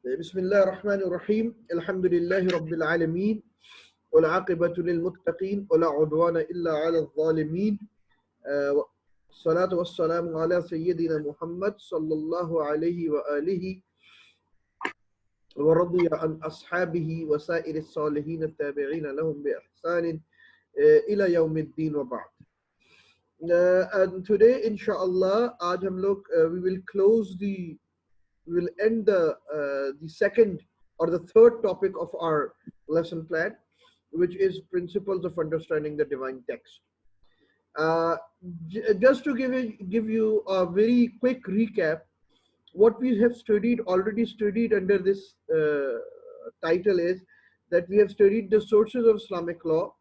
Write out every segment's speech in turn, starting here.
बिस्मिल्लाहिर्रहमानिर्रहीम अल्हम्दुलिल्लाहि रब्बिल आलमीन वल आक़िबतु लिल मुत्तक़ीन वला उद्वाना इल्ला अलल ज़ालिमीन सलातु वस्सलामु अला सय्यिदिना मुहम्मद सल्लल्लाहु अलैहि व आलिहि व रदिया अन अस्हाबिही व Cyrus सालिहीन त्ताबिईन लहुम bi ihsan ila yawmiddin wa ba'd. And today inshallah आज हम लोग we will end the second or the third topic of our lesson plan, which is principles of understanding the divine text. Uh, just to give you a very quick recap, what we have already studied under this title is that we have studied the sources of Islamic law,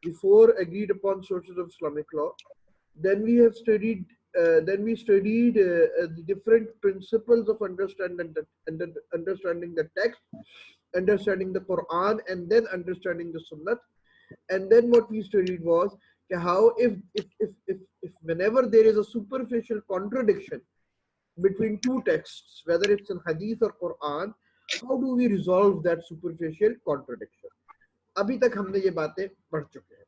the four agreed upon sources of Islamic law. Then we have studied. Then we studied the different principles of understanding the text, understanding the Quran, and then understanding the Sunnah. And then what we studied was how if whenever there is a superficial contradiction between two texts, whether it's in Hadith or Quran, how do we resolve that superficial contradiction? अभी तक हमने ये बातें पढ़ चुके हैं.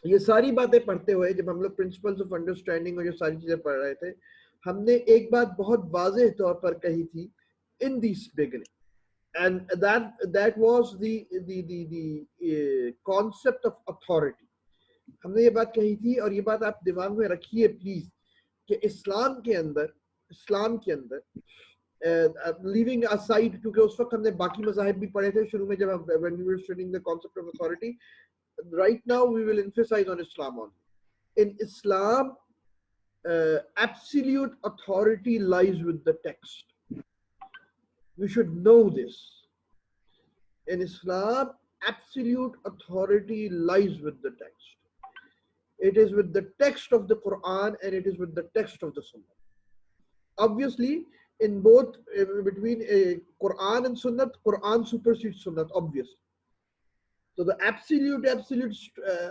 ये सारी बातें पढ़ते हुए जब हम लोग प्रिंसिपल्स ऑफ अंडरस्टैंडिंग और ये सारी चीजें पढ़ रहे थे, हमने एक बात बहुत वाज़ेह तौर पर कही थी in this beginning, and that was the concept of authority. हमने ये बात कही थी और ये बात आप दिमाग में रखिए प्लीज कि इस्लाम के अंदर लीविंग असाइड, क्योंकि उस वक्त हमने बाकी मज़ाहिब भी पढ़े थे शुरू में जब हम when we were studying the concept of authority. Right now we will emphasize on Islam only. In Islam, absolute authority lies with the text. We should know this. In Islam, absolute authority lies with the text. It is with the text of the Quran and it is with the text of the Sunnah. Obviously, in both between Quran and Sunnah, Quran supersedes Sunnah, obviously. So the absolute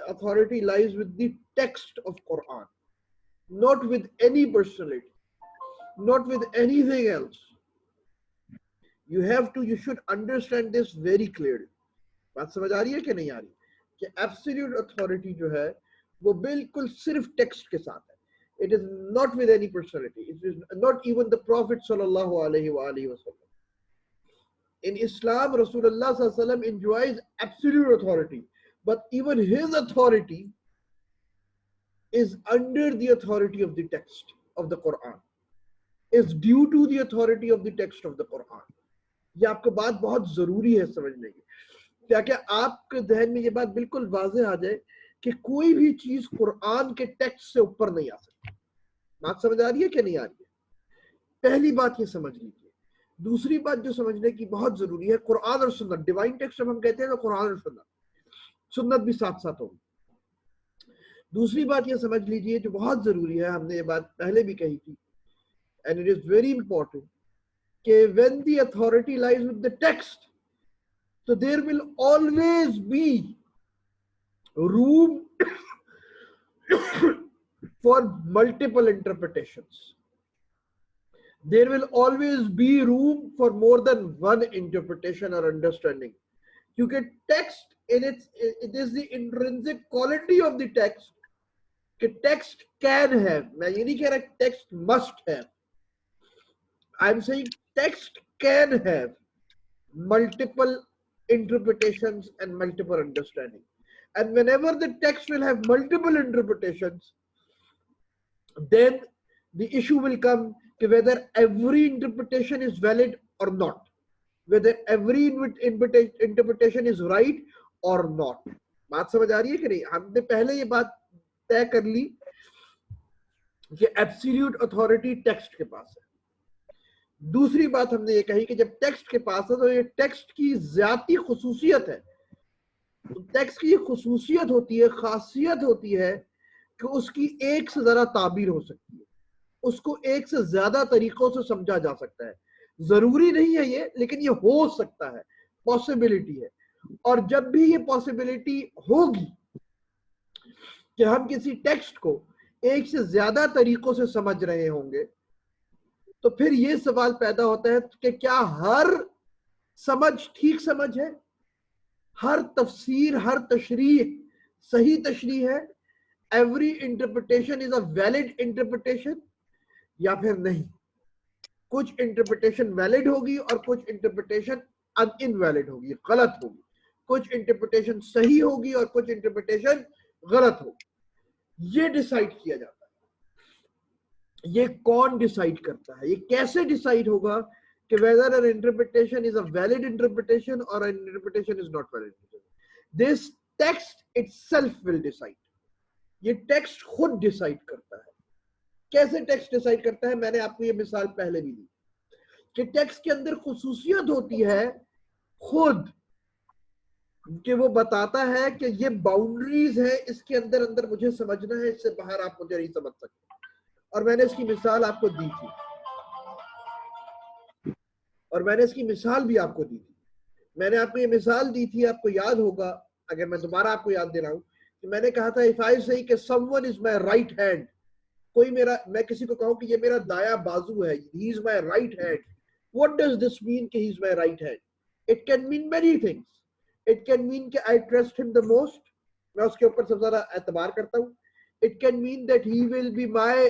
authority lies with the text of Quran, not with any personality, not with anything else. You should understand this very clearly. बात समझ आ रही है कि नहीं आ रही कि absolute authority जो है वो बिल्कुल सिर्फ text के साथ है. It is not with any personality. It is not even the Prophet sallallahu alaihi wasallam. In Islam, Rasulullah sallallahu alaihi wasallam enjoys absolute authority, but even his authority is under the authority of the text of the Quran, is due to the authority of the text of the Quran. ये आपको बात बहुत जरूरी है समझने की. क्या आपके जहन में ये बात बिल्कुल वाज़ेह आ जाए कि कोई भी चीज कुरान के टेक्स्ट से ऊपर नहीं आ सकती. बात समझ आ रही है कि नहीं आ रही है? पहली बात ये समझ लीजिए. दूसरी बात जो समझने की बहुत जरूरी है, कुरान और सुन्नत, डिवाइन टेक्स्ट जब हम कहते हैं तो कुरान और सुन्नत भी साथ साथ होगी. दूसरी बात ये समझ लीजिए जो बहुत जरूरी है, हमने ये बात पहले भी कही थी, and it is very important कि when the authority lies with the text, so there will always be room for multiple interpretations. There will always be room for more than one interpretation or understanding. क्योंकि text it is the intrinsic quality of the text कि text can have, मैं ये नहीं कह रहा text must have, I'm saying text can have multiple interpretations and multiple understanding. And whenever the text will have multiple interpretations, then the issue will come whether every interpretation is valid or not, whether every interpretation is right or not. बात समझ आ रही है कि नहीं? हमने पहले ये बात तय कर ली कि एब्सोल्यूट अथॉरिटी टेक्स्ट के पास है. दूसरी बात हमने ये कही कि जब टेक्स्ट के पास है तो ये टेक्स्ट की ज्यादा खुसूसियत है. तो टेक्स्ट की ये खुसूसियत होती है, खासियत होती है कि उसकी एक से ज्यादा ताबीर हो सकती है, उसको एक से ज्यादा तरीकों से समझा जा सकता है. जरूरी नहीं है ये, लेकिन ये हो सकता है, पॉसिबिलिटी है. और जब भी ये पॉसिबिलिटी होगी कि हम किसी टेक्स्ट को एक से ज्यादा तरीकों से समझ रहे होंगे, तो फिर ये सवाल पैदा होता है कि क्या हर समझ ठीक समझ है, हर तफसीर, हर तशरीह सही तशरीह है, every interpretation is a valid interpretation, या फिर नहीं, कुछ इंटरप्रिटेशन वैलिड होगी और कुछ इंटरप्रिटेशन इनवैलिड होगी, गलत होगी, कुछ इंटरप्रिटेशन सही होगी और कुछ इंटरप्रिटेशन गलत होगी। ये डिसाइड किया जाता है। ये कौन डिसाइड करता है? ये कैसे डिसाइड होगा कि whether an interpretation is a valid interpretation or an interpretation is not valid? This text itself will decide. ये टेक्स्ट खुद डिसाइड करता है। कैसे टेक्स्ट डिसाइड करता है? मैंने आपको ये मिसाल पहले भी दी कि टेक्स्ट के अंदर खुसूसियत होती है खुद कि वो बताता है कि ये बाउंड्रीज है, इसके अंदर अंदर मुझे समझना है, इससे बाहर आप मुझे नहीं समझ सकते। और मैंने इसकी मिसाल आपको दी थी, और मैंने इसकी मिसाल भी आपको दी थी। मैंने आपको ये मिसाल दी थी, आपको याद होगा, अगर मैं दोबारा आपको याद दे रहा हूं कि मैंने कहा था इफ आई से कि someone is my right hand, कोई मेरा, मैं किसी को कहूं कि ये मेरा दाया बाजू है, he is my right hand, what does this mean कि he is my right hand? It can mean many things. It can mean कि I trust him the most, मैं उसके ऊपर सबसे ज्यादा एतबार करता हूं। It can mean that he will be my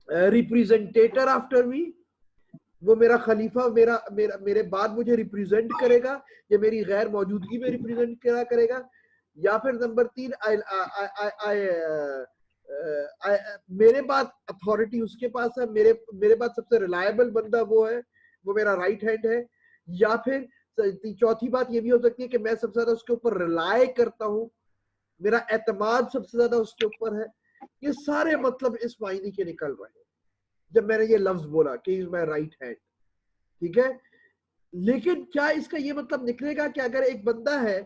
representator after me, वो मेरा खलीफा, मेरे बाद मुझे रिप्रेजेंट करेगा, ये मेरी गैर मौजूदगी में रिप्रेजेंट करेगा। या फिर नंबर 3, मेरे बाद अथॉरिटी उसके पास है, मेरे बाद सबसे रिलायबल बंदा वो है, वो मेरा राइट हैंड है। या फिर चौथी बात ये भी हो सकती है कि मैं सबसे ज्यादा उसके ऊपर रिलाय करता हूँ, मेरा एतमाद सबसे ज्यादा उसके ऊपर है। ये सारे मतलब इस मायने के निकल रहे हैं जब मैंने ये लफ्ज बोला कि इज माय राइट हैंड, ठीक है। लेकिन क्या इसका ये मतलब निकलेगा कि अगर एक बंदा है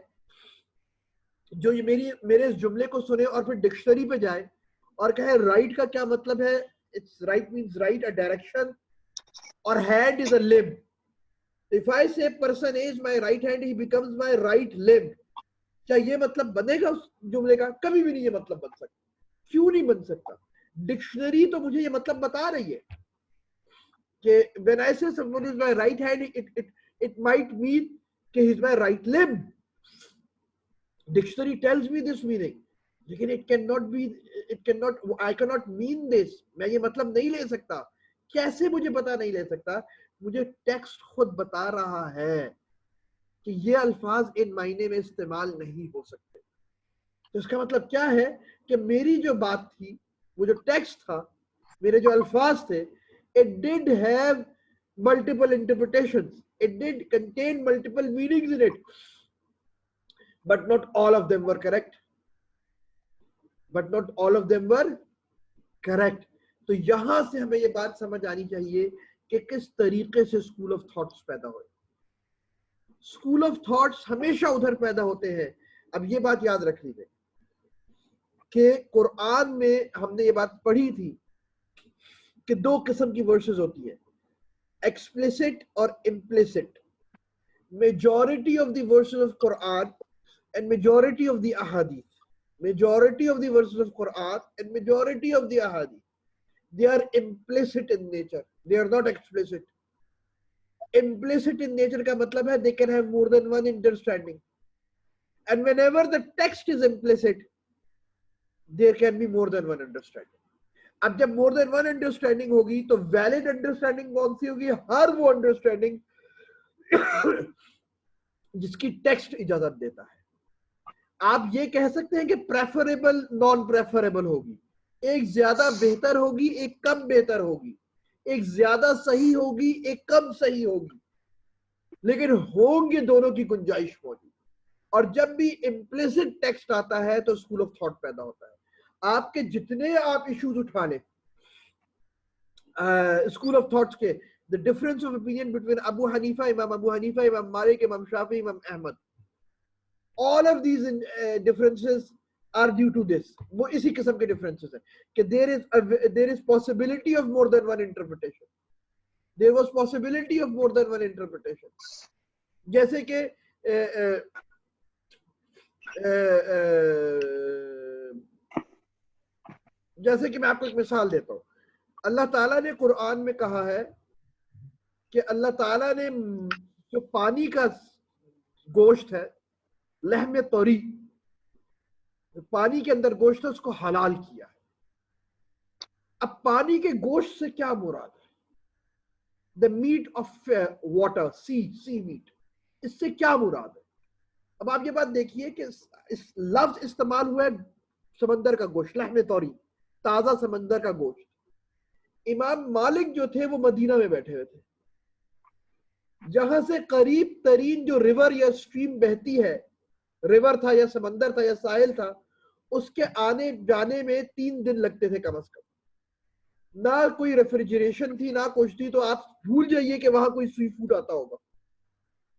जो ये मेरे इस जुमले को सुने और फिर डिक्शनरी पे जाए और कहे राइट का क्या मतलब है, it's right means right a direction, और hand is a limb, if I say person is my right hand he becomes my right limb, क्या ये मतलब बनेगा उस जुमले का? कभी भी नहीं ये मतलब बन सकता। क्यों नहीं बन सकता? डिक्शनरी तो मुझे ये मतलब बता रही है कि when I say someone is my right hand, it might mean कि he is my right limb. Dictionary tells me this meaning, लेकिन I cannot mean this. मैं ये मतलब नहीं ले सकता। कैसे मुझे पता नहीं ले सकता? मुझे टेक्स्ट खुद बता रहा है कि ये अल्फाज इन मायने में इस्तेमाल नहीं हो सकते। तो इसका मतलब क्या है कि मेरी जो बात थी, वो जो टेक्स्ट था, मेरे जो अल्फाज थे, it did have multiple interpretations, it did contain multiple meanings in it, but not all of them were correct, तो यहां से हमें ये बात समझ आनी चाहिए कि किस तरीके से स्कूल ऑफ थॉट्स पैदा हुए। स्कूल ऑफ थॉट्स हमेशा उधर पैदा होते हैं। अब ये बात याद रख लीजिए कि कुरान में हमने ये बात पढ़ी थी कि दो किस्म की वर्सेस होती है, explicit और implicit. Majority of the verses of Quran and majority of the ahadith, majority of the verses of Quran and majority of the ahadith, they are implicit in nature, they are not explicit. Implicit in nature का मतलब है they can have more than one understanding, and whenever the text is implicit there can be more than one understanding. अब जब मोर than one understanding होगी तो valid understanding कौन सी होगी? हर वो अंडरस्टैंडिंग जिसकी टेक्स्ट इजाजत देता है। आप ये कह सकते हैं कि प्रेफरेबल नॉन प्रेफरेबल होगी, एक ज्यादा बेहतर होगी, एक कम बेहतर होगी, एक ज्यादा सही होगी, एक कम सही होगी, लेकिन होंगे दोनों की गुंजाइश मौजूद। और जब भी इम्प्लिसिट टेक्स्ट आता है तो स्कूल ऑफ थॉट पैदा होता है। आपके जितने आप इश्यूज उठा लें स्कूल ऑफ थॉट्स के, the difference of opinion between Abu Hanifa, इमाम मालिक, इमाम शाफी, इमाम Ahmad, all of these differences are due to this, वो इसी किस्म के differences हैं कि there is possibility of more than one interpretation, there was possibility of more than one interpretation। जैसे कि जैसे कि मैं आपको एक मिसाल देता हूँ अल्लाह ताला ने कुरान में कहा है कि अल्लाह ताला ने जो पानी का गोश्त है, लहम तोरी, पानी के अंदर गोश्त है, उसको हलाल किया है। अब पानी के गोश्त से क्या मुराद है? The meat of water, sea meat, इससे क्या मुराद है? अब आप ये बात देखिए कि इस लफ्ज इस्तेमाल हुआ है समंदर का गोश्त, लहम तोरी, ताजा समंदर का गोश्त। इमाम मालिक जो थे वो मदीना में बैठे हुए थे, जहां से करीब तरीन जो रिवर या स्ट्रीम बहती है, रिवर था या समंदर था या साहिल था, उसके आने जाने में 3 दिन लगते थे कम से कम। ना कोई रेफ्रिजरेशन थी ना कुछ थी, तो आप भूल जाइए कि वहां कोई सी फूड आता होगा,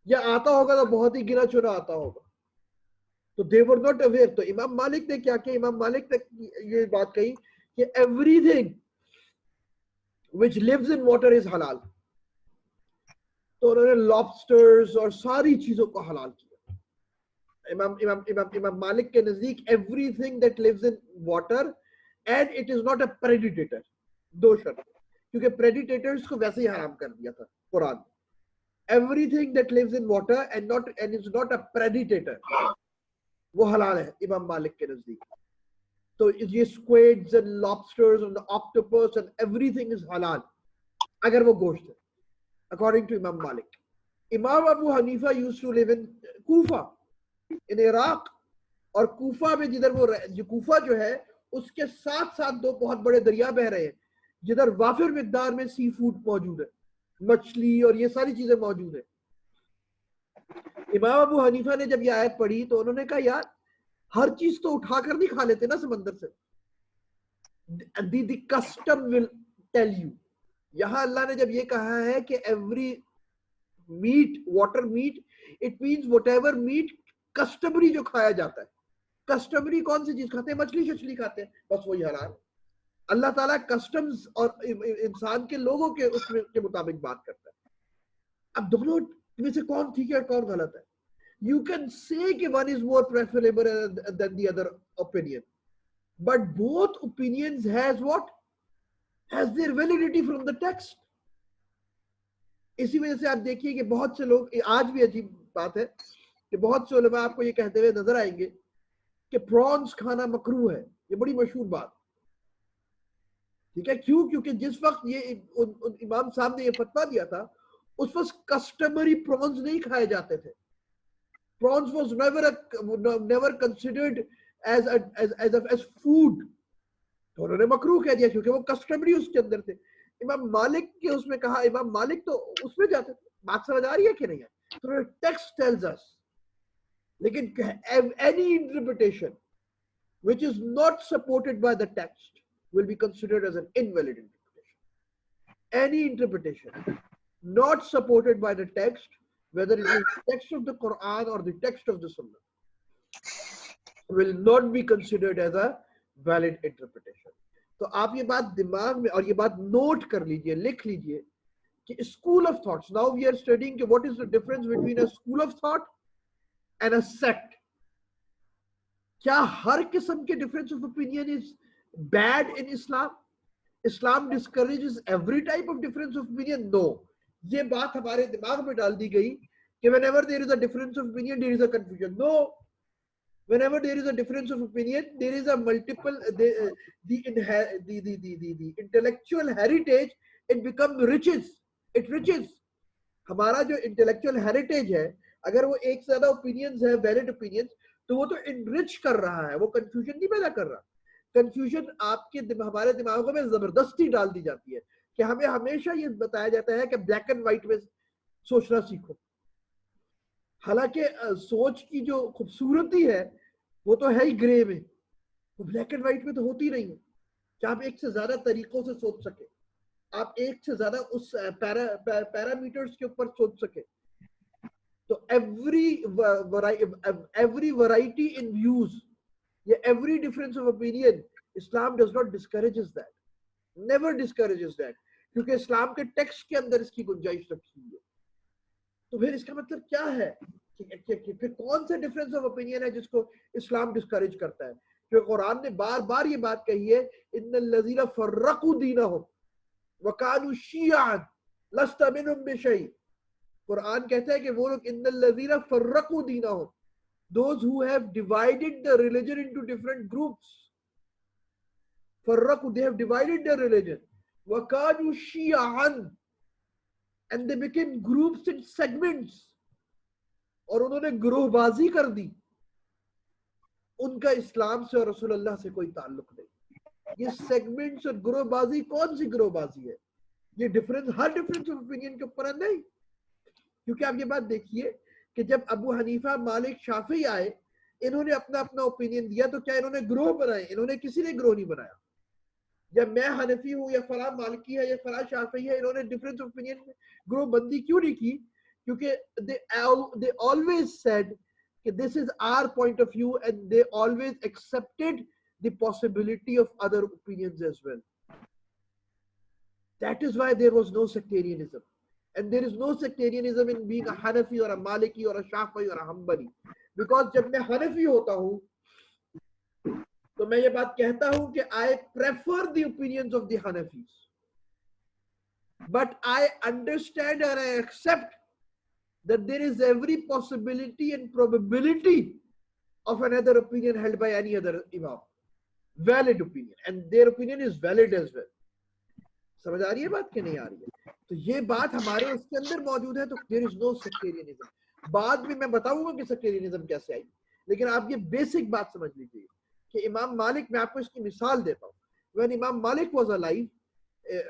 या आता होगा तो बहुत ही गिना चुना आता होगा। तो दे वर नॉट अवेयर। तो इमाम मालिक ने क्या किया? इमाम मालिक ने ये बात कही कि everything which lives in water is हलाल। तो उन्होंने लॉबस्टर्स और सारी चीजों को हलाल किया। इमाम इमाम इमाम इमाम मालिक के नजदीक everything that lives in water and it is not a predator, दो शर्त, क्योंकि प्रेडिटेटर्स को वैसे ही हराम कर दिया था कुरान। Everything that lives in water and is not a predator, वो हलाल है इमाम मालिक के नजदीक। तो ये squids and lobsters and octopus and everything is हलाल अगर वो गोश्त है, according to Imam Malik. Imam Abu Hanifa used to live in Kufa in Iraq, और कूफा में जिधर वो जो कूफा जो है उसके साथ साथ 2 बहुत बड़े दरिया बह रहे हैं, जिधर वाफिर मिकदार में सी फूड मौजूद है, मछली और ये सारी चीजें मौजूद है। इमाम अबू हनीफा ने जब ये आयत पढ़ी तो उन्होंने कहा यार हर चीज तो उठाकर नहीं खा लेते ना समंदर से, the custom will tell you. यहां अल्लाह ने जब ये कहा है कि every meat, water meat, it means whatever meat customary जो खाया जाता है। कस्टमरी कौन सी चीज खाते हैं? मछली शछली खाते हैं, बस वही हलाल। अल्लाह ताला कस्टम्स और इंसान के लोगों के उसमें के मुताबिक बात करता है। अब दोनों में से कौन ठीक है और कौन गलत है? You can say कि one is more preferable than the other opinion, but both opinions has what? Has their validity from the text. इसी वजह से आप देखिए कि बहुत से लोग, आज भी अजीब बात है कि बहुत से उलमा आपको ये कहते हुए नजर आएंगे कि प्रॉन्स खाना मकरूह है। ये बड़ी मशहूर बात, ठीक है। क्यों? क्योंकि जिस वक्त ये इमाम साहब ने ये फतवा दिया था उस वक्त कस्टमरी प्रॉन्स नहीं खाए जाते थे। Prawns was never considered as food. तो उन्होंने मकरूह कह दिया क्योंकि वो कस्टमरी उसके अंदर थे। इमाम मालिक के उसमें कहा, इमाम मालिक तो उसमें जाते थे। बात समझ आ रही है कि नहीं है? तो टेक्स्ट टेल्स अस, लेकिन any interpretation which is not supported by the text will be considered as an invalid interpretation. Any interpretation not supported by the text, whether it is the text of the Quran or the text of the Sunnah, will not be considered as a valid interpretation. तो आप ये बात दिमाग में और ये बात note कर लीजिए, लिख लीजिए कि school of thoughts, now we are studying कि what is the difference between a school of thought and a sect. क्या हर किस्म के difference of opinion is bad in Islam? Islam discourages every type of difference of opinion? No. ये बात हमारे दिमाग में डाल दी गई कि whenever there is a difference of opinion there is a confusion. No, whenever there is a difference of opinion there is a multiple the intellectual heritage, it becomes riches, it riches. हमारा जो intellectual heritage है, अगर वो एक से ज्यादा opinions है, valid opinions, तो वो तो इनरिच कर रहा है, वो कंफ्यूजन नहीं पैदा कर रहा। कंफ्यूजन आपके हमारे दिमागों में जबरदस्ती डाल दी जाती है कि हमें हमेशा ये बताया जाता है कि ब्लैक एंड व्हाइट में सोचना सीखो। हालांकि सोच की जो खूबसूरती है वो तो है ही ग्रे में, वो ब्लैक एंड व्हाइट में तो होती नहीं है कि आप एक से ज्यादा तरीकों से सोच सके, आप एक से ज्यादा उस पैरामीटर्स के ऊपर सोच सके। तो एवरी वैरायटी इन व्यूज, या every difference of opinion, Islam does not discourages that, never discourages that, क्योंकि इस्लाम के टेक्स्ट के अंदर इसकी गुंजाइश रखी हुई है। तो फिर इसका मतलब क्या है कि फिर कौन सा डिफरेंस ऑफ ओपिनियन है जिसको इस्लाम डिस्करेज करता है? क्योंकि कुरान ने बार बार ये बात कही है, इन्नल लज़ीना फर्रक़ू दीनहुम, वकानु शियान लस्ता मिनहुम बिशै। कुरान कहता है कि वो लोग इन्नल लज़ीना फर्रकू दीनहुम, those who have divided the religion into different groups, फर्रकू, they have divided their religion, वकानु शियान, and they became groups and segments, और उन्होंने ग्रोहबाजी कर दी, उनका इस्लाम से और रसूलुल्लाह से कोई ताल्लुक नहीं। ये सेगमेंट्स और ग्रोहबाजी कौन सी ग्रोहबाजी है? ये difference, her difference of opinion के ऊपर नहीं, क्योंकि आप ये बात देखिए कि जब अबू हनीफा, मालिक, शाफी आए, इन्होंने अपना अपना ओपिनियन दिया, तो क्या इन्होंने ग्रोह बनाए? इन्होंने किसी ने ग्रोह नहीं बनाया। जब मैं हनफी हूं या फला मालिकी है या फला शाफी है, इन्होंने डिफरेंस ऑपिनियन में ग्रोह बंदी क्यों नहीं की? क्योंकि they always said that this is our point of view, and they always accepted the possibility of other opinions as well. That is why there was no sectarianism, and there is no sectarianism in being a Hanafi or a Maliki or a Shafi'i or a Hanbali, because जब मैं हनफी होता हूँ तो मैं ये बात कहता हूं कि I prefer the opinions of the Hanafis, but I understand and I accept that there is every possibility and probability of another opinion held by any other imam, valid opinion, and their opinion is valid as well. समझ आ रही है बात कि नहीं आ रही है? तो ये बात हमारे उसके अंदर मौजूद है, तो देयर इज नो सेक्टेरियनिज्म। बाद में मैं बताऊंगा कि सेक्टेरियनिज्म कैसे आई, लेकिन आप ये बेसिक बात समझ लीजिए कि इमाम मालिक, मैं आपको इसकी मिसाल देता हूँ। व्हेन इमाम मालिक वाज अलाइव,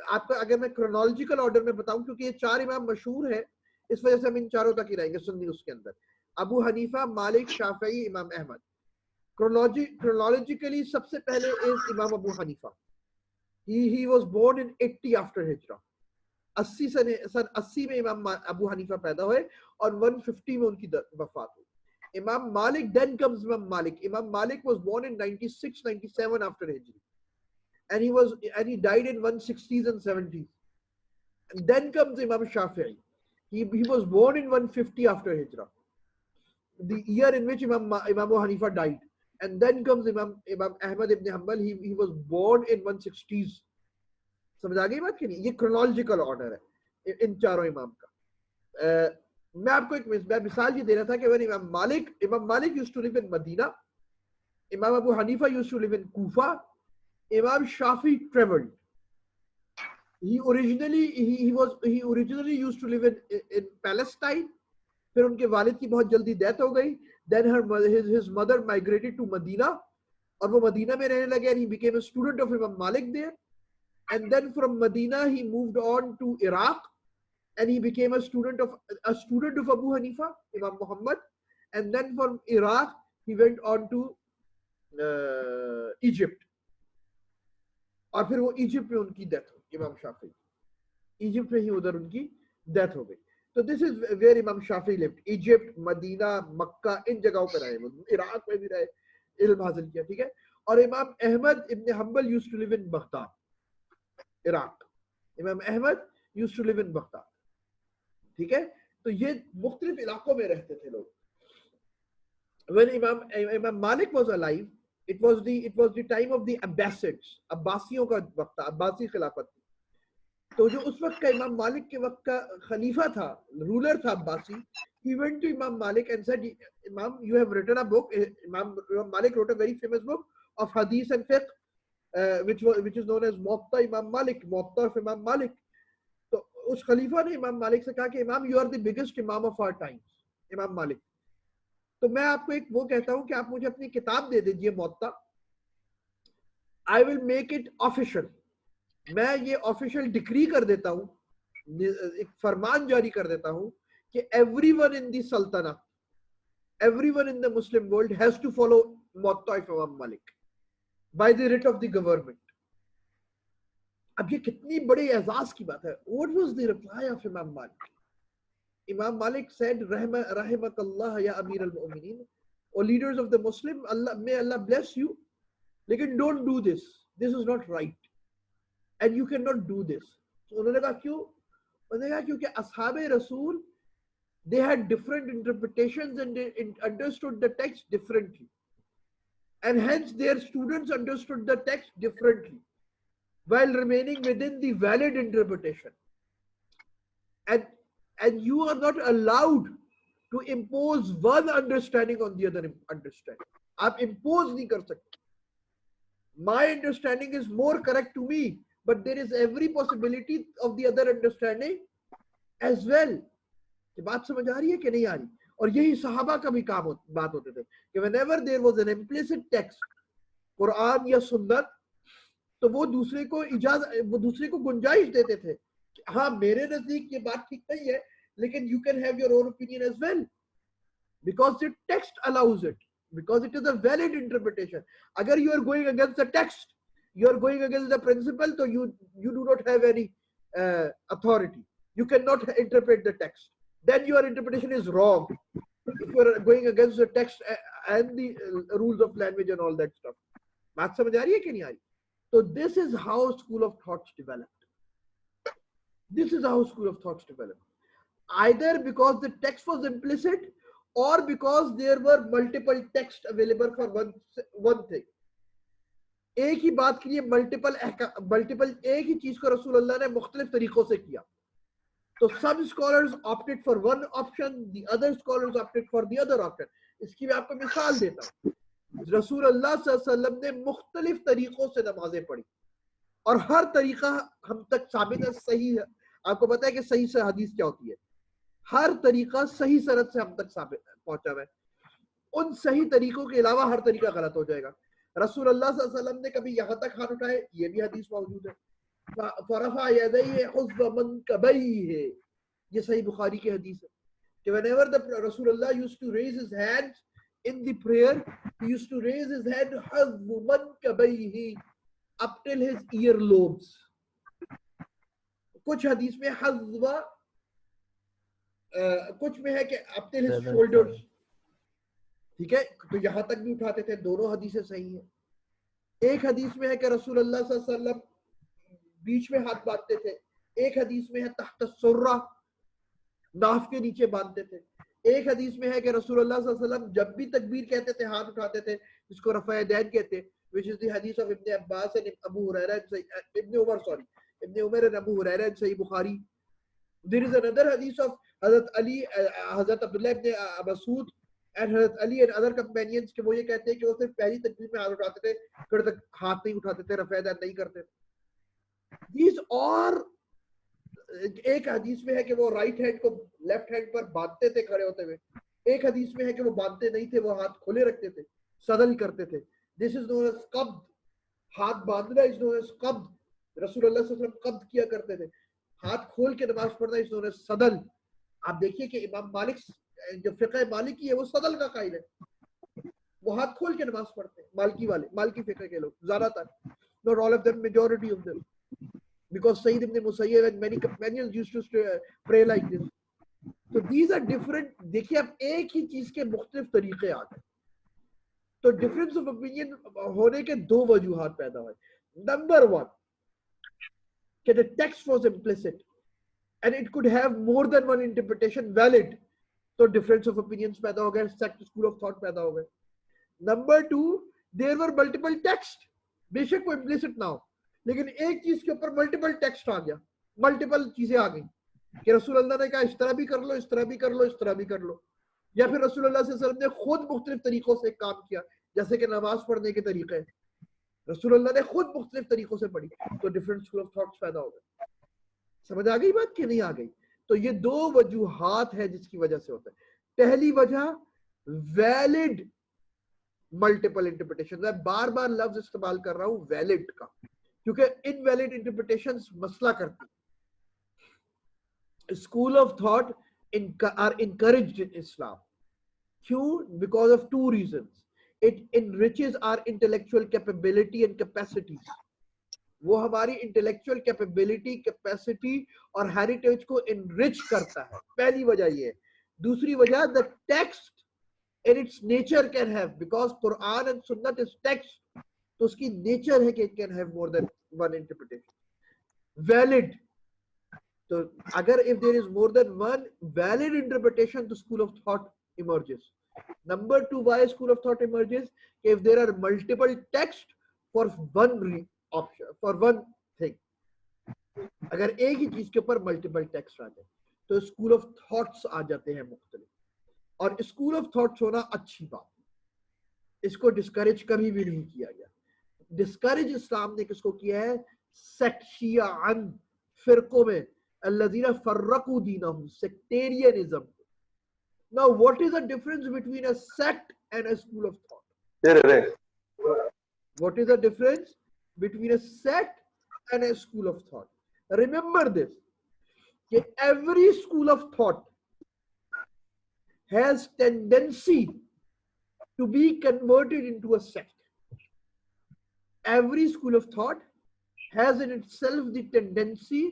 आपका अगर मैं क्रोनोलॉजिकल ऑर्डर में बताऊं, क्योंकि ये चार इमाम मशहूर है, इस वजह से हम इन चारों तक ही रहेंगे सुन्नी उसके अंदर। अबू हनीफा, मालिक, शाफई, इमाम अहमद। क्रोनोलॉजिकली सबसे पहले इज इमाम Abu Hanifa. he was born in 80 after हिजरा। 80 सन 80 में इमाम अबू हनीफा पैदा हुए और 150 में उनकी वफात हुई। इमाम मालिक, then comes इमाम मालिक। इमाम मालिक was born in 96 97 after Hijri, and he died in 160s and 70s। And then comes Imam Shafi'i. He was born in 150 after Hijrah, the year in which Imam Abu Hanifa died. And then comes Imam Ahmad ibn Hanbal. He was born in 160s. समझ आ गई बात कि नहीं? ये chronological order है इन चारों इमाम का। मैं आपको एक मिसाल ये दे रहा था कि when Imam Malik used to live in Medina, Imam Abu Hanifa used to live in Kufa, Imam Shafi traveled। he originally used to live in Palestine, फिर उनके वालिद की बहुत जल्दी डेथ हो गई। then his mother migrated to Medina, और वो मदीना में रहने लगे, and he became a student of Imam Malik there। and then from Medina he moved on to Iraq, and he became a student of Abu Hanifa, Imam Muhammad। and then from Iraq he went on to Egypt, और फिर वो Egypt में उनकी death हो, इमाम Shafi Egypt में ही उधर उनकी डेथ हो गई। तो दिस इज वेयर इमाम शाफी लिव्ड, इजिप्ट, मदीना, मक्का, इन जगहों पर रहे, इराक में भी रहे, इल्म हासिल किया, ठीक है। और Imam Ahmad ibn Hanbal used to live in Baghdad, Iraq. Imam Ahmad used to live in Baghdad, ठीक है। तो ये मुख्तलिफ इलाकों में रहते थे लोग। When Imam Malik was alive, it was the time of the Abbasids, अब्बासियों का वक्त था, अब्बासी खिलाफत थी। तो जो उस वक्त का इमाम मालिक के वक्त का खलीफा था, रूलर था Abbasi, he went to Imam Malik and said, Imam, you have written a book। Imam Malik wrote a very famous book of hadith and fiqh, which is known as Muwatta Imam Malik, Muwatta of Imam Malik। तो उस खलीफा ने इमाम मालिक से कहा कि इमाम, you are the biggest imam of our times, इमाम मालिक। तो मैं आपको एक वो कहता हूं कि आप मुझे अपनी किताब दे दीजिए Muwatta, I will make it official. मैं ये ऑफिशियल डिक्री कर देता हूं, एक फरमान जारी कर देता हूं कि एवरीवन इन दी सल्तनत, everyone in the Muslim world has to follow Muwatta of Imam Malik by the writ of the government. अब ये कितनी बड़ी एजाज की बात है। What was the reply of Imam Malik? Imam Malik said, Rahimakallah ya Amir al-Mu'minin, or leaders of the Muslim, may Allah bless you, lekin don't do this. This is not right, and you cannot do this. So उन्होंने कहा क्यों? उन्होंने कहा क्योंकि असहाबे रसूल, they had different interpretations and they understood the text differently, and hence their students understood the text differently। while remaining within the valid interpretation, and you are not allowed to impose one understanding on the other understanding. आप impose नहीं कर सकते. My understanding is more correct to me, but there is every possibility of the other understanding as well. कि बात समझ आ रही है कि नहीं आ रही? और यही सहाबा का भी काम बात होते थे कि whenever there was an implicit text, Quran या सुन्नत, तो वो दूसरे को गुंजाइश देते थे कि हाँ मेरे नजदीक ये बात ठीक नहीं है, लेकिन you can have your own opinion as well, because the text allows it, because it is a valid interpretation. Agar you are going against the text, you are going against the principle, so you do not have any authority. You cannot interpret the text. Then your interpretation is wrong. If you are going against the text and the rules of language and all that stuff. बात समझ आ रही है कि नहीं आ रही? So this is how school of thoughts developed. This is how school of thoughts developed. Either because the text was implicit, or because there were multiple texts available for one thing. एक ही बात के लिए multiple एक ही चीज को रसूल अल्लाह ने मुख्तलिफ तरीकों से किया. So some scholars opted for one option, the other scholars opted for the other option. इसकी मैं आपको मिसाल देता हूँ. रसूल अल्लाह सल्लल्लाहु अलैहि वसल्लम ने मुख्तलिफ तरीकों से नमाजें पढ़ी और हर तरीका हम तक साबित है, सही है. आपको पता है कि सही से हदीस क्या होती है? हर तरीका सही सनद से हम तक साबित पहुंचा है. उन सही तरीकों के अलावा हर तरीका गलत हो जाएगा. रसूल अल्लाह सल्लल्लाहु अलैहि वसल्लम ने कभी यहां तक हाथ उठाए, ये भी हदीस मौजूद है. फरफा यदैहि हुज़्व मनकबैहि, ये सही बुखारी की हदीस है कि whenever the Rasulullah used to raise his hands in the prayer, he used to raise his hand huzzwa mankabaihi, up till his earlobes. कुछ हदीस में हज़्वा, कुछ में है कि up till his shoulders. ठीक है, तो यहां तक भी उठाते थे. दोनों हदीसें सही हैं. एक हदीस में है कि रसूल अल्लाह सल्लल्लाहु अलैहि वसल्लम बीच में हाथ बांधते थे. एक हदीस में है तहत सुर्रा, नाफ के नीचे बांधते थे. एक हदीस में है कि रसूल अल्लाह सल्लल्लाहु अलैहि वसल्लम जब भी तकबीर कहते थे हाथ उठाते थे, जिसको रफ़ा यदैन कहते हैं, which is the hadith of Ibn Abbas and Abu Hurairah, Ibn Umar and Abu Hurairah in Sahih Bukhari. There is another hadith of Hazrat Ali, Hazrat Abdullah ibn Masud and Hazrat Ali and other companions कि वो ये कहते हैं कि वो सिर्फ पहली तकबीर में हाथ उठाते थे, फिर तक हाथ नहीं उठाते थे, रफ़ा यदैन नहीं करते. These are, एक हदीस में है कि वो राइट हैंड को लेफ्ट हैंड पर बांधते थे खड़े होते हुए. एक हदीस में है कि वो बांधते नहीं थे, वो हाथ खोले रखते थे, सदल करते थे. दिस इज नोन एज कब्द. हाथ बांधना इज नोन एज कब्द. रसूल अल्लाह सल्लल्लाहु अलैहि वसल्लम कब्द किया करते थे. हाथ खोल के नमाज पढ़ना इज नोन एज सदल. आप देखिए कि इमाम मालिक, जो फिक़ह मालिकी है, वो सदल का कायल है. वो हाथ खोल के नमाज पढ़ते हैं. मालिकी फिक़ह के लोग ज्यादातर, not all of them, majority of them, because Sayyid ibn Musayyib and many companions used to pray like this. So these are different. देखिए आप एक ही चीज के मुख्तलिफ तरीके आ गए. तो डिफरेंस ऑफ ओपिनियन होने के दो वजूहात पैदा हुए. नंबर वन, कि the text was implicit and it could have more than one interpretation valid. तो difference of opinions पैदा हो गए, sect school of thought पैदा हो गए. Number two, there were multiple text. बेशक वो implicit ना हो, लेकिन एक चीज के ऊपर मल्टीपल टेक्स्ट आ गया, मल्टीपल चीजें आ गई कि रसूल अल्लाह ने कहा इस तरह भी कर लो, इस तरह भी कर लो, इस तरह भी कर लो. या फिर रसूल अल्लाह सल्लल्लाहु अलैहि वसल्लम ने खुद मुख्तलिफ तरीकों से काम किया, जैसे कि नमाज पढ़ने के तरीके रसूल अल्लाह ने खुद मुख्तलिफ तरीकों से पढ़ी. तो डिफरेंट स्कूल ऑफ थॉट्स पैदा हो गए. समझ आ गई बात कि नहीं आ गई? तो ये दो वजूहात है जिसकी वजह से होता है. पहली वजह वैलिड मल्टीपल इंटरप्रिटेशन. मैं बार बार लफ्ज इस्तेमाल कर रहा हूं वैलिड का, क्योंकि इनवैलिड इंटरप्रिटेशंस मसला करती. School of thought are encouraged in Islam. क्यों? Because of two reasons. It enriches our intellectual capability and capacities. वो हमारी इंटेलेक्चुअल कैपेबिलिटी, कैपेसिटी और हेरिटेज को enrich करता है. पहली वजह ये है. दूसरी वजह, the text in its nature can have, because Quran and Sunnah is text, तो उसकी नेचर है कि it can have more than one interpretation. Valid. तो अगर if there is more than one valid interpretation, the school of thought emerges. Number two, why school of thought emerges? If there are multiple texts for one option, for one thing. अगर एक ही चीज के ऊपर multiple text आ जाए तो school of thoughts आ जाते हैं मुख्तलिफ, और स्कूल ऑफ थॉट्स होना अच्छी बात है, इसको डिस्करेज कभी भी नहीं किया गया। डिस्करेज इस्लाम ने किसको किया है? सेक्ट, शियाअन, फिरकों में, अल्लज़ीना फर्रकू दीनहुम, sectarianism. Now what is the difference between a sect and a school of thought? What is the difference between a sect and a school of thought? Remember this, that every school of thought has tendency to be converted into a sect. Every school of thought has in itself the tendency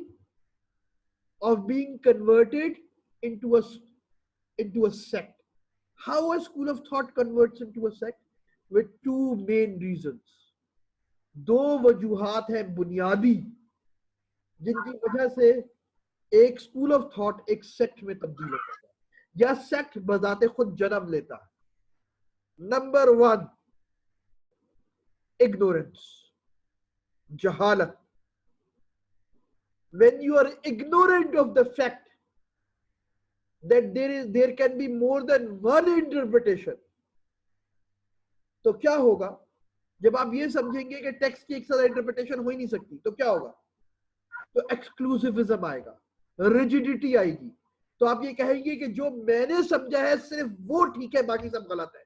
of being converted into a sect. How a school of thought converts into a sect? With two main reasons. दो वजूहात हैं बुनियादी जिनकी वजह से एक school of thought एक sect में तब्दील होता है या सेक्ट बजाते खुद जन्म लेता है। नंबर वन, इग्नोरेंस, जहालत। When you are ignorant of the fact that there can be more than one interpretation, तो क्या होगा? जब आप ये समझेंगे कि टेक्स्ट की एक साथ इंटरप्रिटेशन हो ही नहीं सकती, तो क्या होगा? तो एक्सक्लूसिविज्म आएगा, रिजिडिटी आएगी। तो आप ये कहेंगे कि जो मैंने समझा है सिर्फ वो ठीक है, बाकी सब गलत है,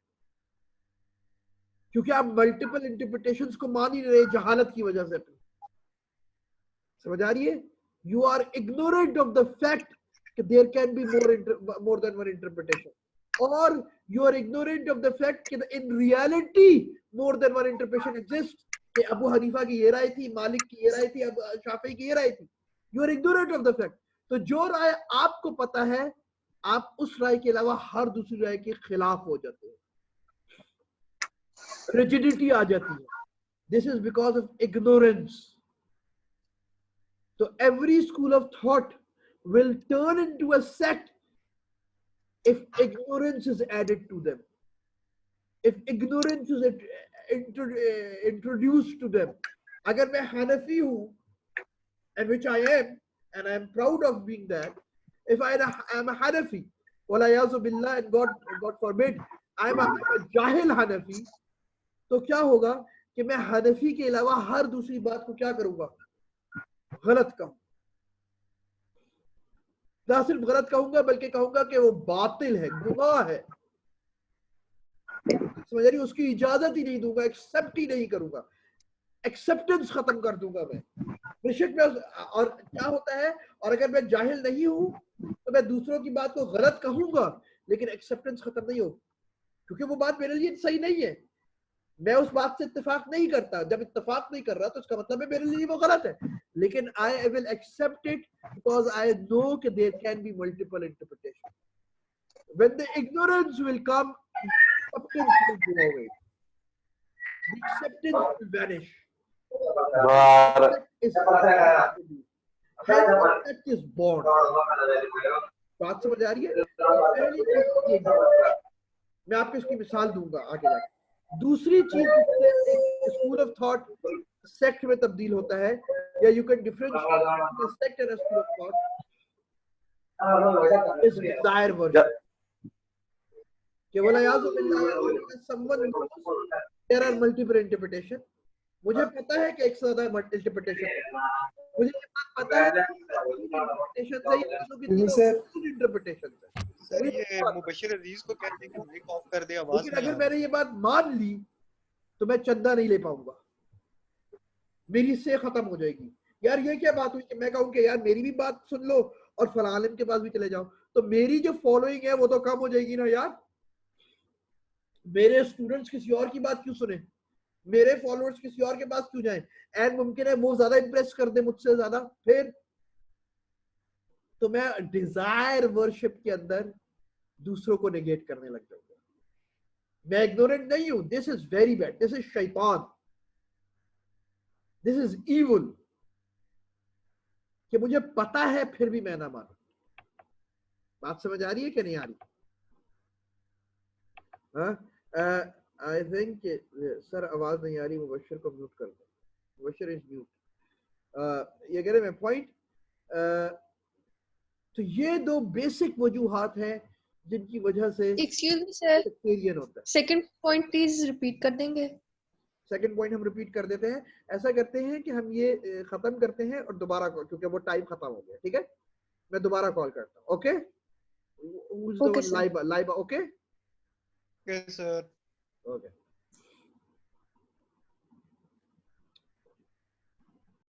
क्योंकि आप मल्टीपल इंटरप्रिटेशंस को मान ही नहीं रहे जहालत की वजह से। अपनी समझ आ रही है? You are ignorant of the fact कि there can be more than one interpretation, और you are ignorant of the fact कि in reality more than one interpretation exist, कि अबू हनीफा की ये राय थी, मालिक की ये राय थी, अब शाफी की ये राय थी। You are ignorant of the fact. तो जो राय आपको पता है, आप उस राय के अलावा हर दूसरी राय के खिलाफ हो जाते हैं, रिजिडिटी आ जाती है। This is because of ignorance. So every school of thought will turn into a sect if ignorance is added to them, if ignorance is introduced to them. अगर मैं हनफी हूँ, and which I am, and I am proud of being that, if I am a Hanafi, walayazu billah, and God forbid, I am a jahil Hanafi, तो क्या होगा कि मैं हनफी के अलावा हर दूसरी बात को क्या करूंगा? गलत कहूं। ना सिर्फ गलत कहूंगा बल्कि कहूंगा कि वो बातिल है, गुनाह है। समझ रही? उसकी इजाजत ही नहीं दूंगा, एक्सेप्ट ही नहीं करूंगा, एक्सेप्टेंस खत्म कर दूंगा मैं बेशक में। और क्या होता है, और अगर मैं जाहिल नहीं हूं तो मैं दूसरों की बात को गलत कहूंगा लेकिन एक्सेप्टेंस खत्म नहीं हो, क्योंकि वो बात मेरे लिए सही नहीं है, मैं उस बात से इत्तेफाक नहीं करता। जब इत्तेफाक नहीं कर रहा तो इसका मतलब है मेरे लिए वो गलत है, लेकिन I will accept it because I know कि there can be multiple interpretation. When the ignorance will come, acceptance will go away, the acceptance will vanish. That is born. बात समझ आ रही है? पहली चीज मैं आपको इसकी मिसाल दूंगा आगे जाकर। दूसरी चीज स्कूल ऑफ थॉट सेक्ट में तब्दील होता है, या you can differentiate sect and school of thought is desire version. केवल someone there are multiple interpretation. मुझे पता है कि एक से ज्यादा इंटरप्रिटेशन है, मुझे ये बात पता है इंटरप्रिटेशन सही है, इंटरप्रिटेशन सर ये मुबशिर अजीज को कहते हैं कि माइक ऑफ कर दे, आवाज लेकिन अगर मैंने ये बात मान ली तो मैं चंदा नहीं ले पाऊंगा, मेरी से खत्म हो जाएगी। यार ये क्या बात हुई कि मैं कहूँ कि यार मेरी भी बात सुन लो और फलां आलिम के पास भी चले जाओ, तो मेरी जो फॉलोइंग है वो तो कम हो जाएगी ना यार। मेरे स्टूडेंट्स किसी और की बात क्यों सुने, मेरे फॉलोअर्स किसी और के पास क्यों जाएं, एंड मुमकिन है वो ज्यादा इंप्रेस कर दे मुझसे ज्यादा, फिर तो मैं डिजायर वर्शिप के अंदर दूसरों को नेगेट करने लग जाऊंगा। मैं इग्नोरेंट नहीं हूं, this is very bad, this is शैतान, दिस इज इविल, कि मुझे पता है फिर भी मैं ना मानूं। बात समझ आ रही है कि नहीं आ रही? आई थिंक सर आवाज नहीं आ रही, मुबशिर को म्यूट कर दो, मुबशिर इज म्यूट। ये कह रहे मैं पॉइंट। तो ये दो बेसिक वजूहात हैं जिनकी वजह say excuse me sir, sectarian होता है। सेकंड पॉइंट प्लीज रिपीट कर देंगे? सेकंड पॉइंट हम रिपीट कर देते हैं। ऐसा करते हैं कि हम ये खत्म करते हैं और दोबारा, क्योंकि वो टाइम खत्म हो गया, ठीक है, मैं दोबारा कॉल करता हूँ। Okay, Okay, sir. Laiba, okay Okay, sir. Okay.